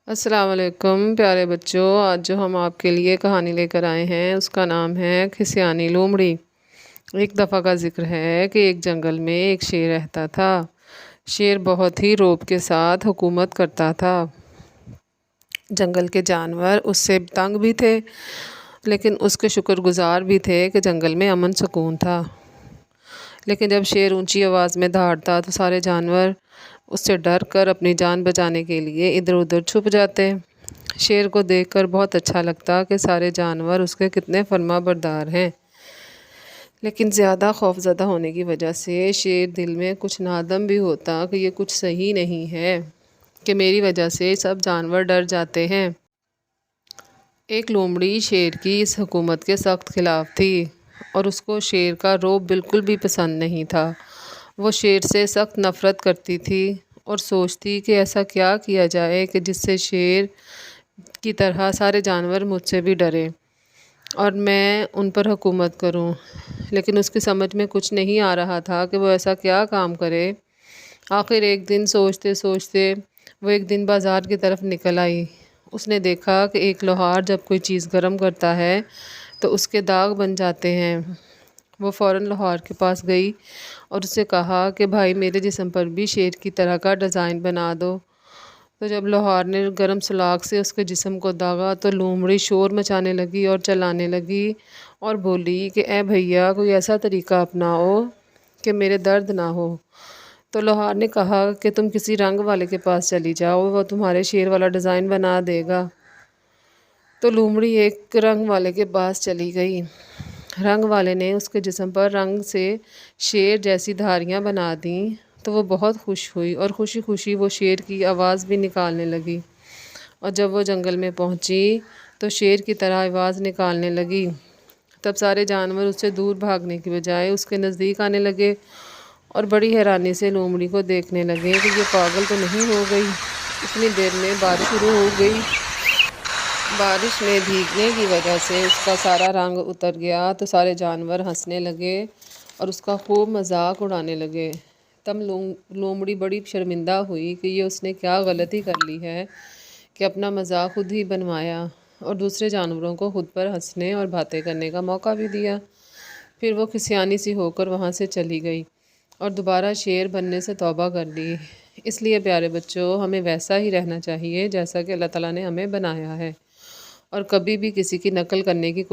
السلام علیکم پیارے بچوں، آج جو ہم آپ کے لیے کہانی لے کر آئے ہیں اس کا نام ہے کھسیانی لومڑی۔ ایک دفعہ کا ذکر ہے کہ ایک جنگل میں ایک شیر رہتا تھا۔ شیر بہت ہی رعب کے ساتھ حکومت کرتا تھا۔ جنگل کے جانور اس سے تنگ بھی تھے لیکن اس کے شکر گزار بھی تھے کہ جنگل میں امن سکون تھا۔ لیکن جب شیر اونچی آواز میں دہاڑتا تو سارے جانور اس سے ڈر کر اپنی جان بچانے کے لیے ادھر ادھر چھپ جاتے۔ شیر کو دیکھ کر بہت اچھا لگتا کہ سارے جانور اس کے کتنے فرما بردار ہیں، لیکن زیادہ خوف زدہ ہونے کی وجہ سے شیر دل میں کچھ نادم بھی ہوتا کہ یہ کچھ صحیح نہیں ہے کہ میری وجہ سے سب جانور ڈر جاتے ہیں۔ ایک لومڑی شیر کی اس حکومت کے سخت خلاف تھی اور اس کو شیر کا رعب بالکل بھی پسند نہیں تھا۔ وہ شیر سے سخت نفرت کرتی تھی اور سوچتی کہ ایسا کیا کیا جائے کہ جس سے شیر کی طرح سارے جانور مجھ سے بھی ڈرے اور میں ان پر حکومت کروں۔ لیکن اس کی سمجھ میں کچھ نہیں آ رہا تھا کہ وہ ایسا کیا کام کرے۔ آخر ایک دن سوچتے سوچتے وہ ایک دن بازار کی طرف نکل آئی۔ اس نے دیکھا کہ ایک لوہار جب کوئی چیز گرم کرتا ہے تو اس کے داغ بن جاتے ہیں۔ وہ فوراً لوہار کے پاس گئی اور اس سے کہا کہ بھائی میرے جسم پر بھی شیر کی طرح کا ڈیزائن بنا دو۔ تو جب لوہار نے گرم سلاخ سے اس کے جسم کو داغا تو لومڑی شور مچانے لگی اور چلانے لگی اور بولی کہ اے بھیا کوئی ایسا طریقہ اپناؤ کہ میرے درد نہ ہو۔ تو لوہار نے کہا کہ تم کسی رنگ والے کے پاس چلی جاؤ، وہ تمہارے شیر والا ڈیزائن بنا دے گا۔ تو لومڑی ایک رنگ والے کے پاس چلی گئی۔ رنگ والے نے اس کے جسم پر رنگ سے شیر جیسی دھاریاں بنا دیں تو وہ بہت خوش ہوئی اور خوشی خوشی وہ شیر کی آواز بھی نکالنے لگی، اور جب وہ جنگل میں پہنچی تو شیر کی طرح آواز نکالنے لگی۔ تب سارے جانور اس سے دور بھاگنے کی بجائے اس کے نزدیک آنے لگے اور بڑی حیرانی سے لومڑی کو دیکھنے لگے کہ یہ پاگل تو نہیں ہو گئی۔ اتنی دیر میں بارش شروع ہو گئی۔ بارش میں بھیگنے کی وجہ سے اس کا سارا رنگ اتر گیا تو سارے جانور ہنسنے لگے اور اس کا خوب مذاق اڑانے لگے۔ تب لومڑی بڑی شرمندہ ہوئی کہ یہ اس نے کیا غلطی کر لی ہے کہ اپنا مذاق خود ہی بنوایا اور دوسرے جانوروں کو خود پر ہنسنے اور باتیں کرنے کا موقع بھی دیا۔ پھر وہ کھسیانی سی ہو کر وہاں سے چلی گئی اور دوبارہ شیر بننے سے توبہ کر لی۔ اس لیے پیارے بچوں، ہمیں ویسا ہی رہنا چاہیے جیسا کہ اللہ تعالیٰ نے ہمیں بنایا ہے، اور کبھی بھی کسی کی نقل کرنے کی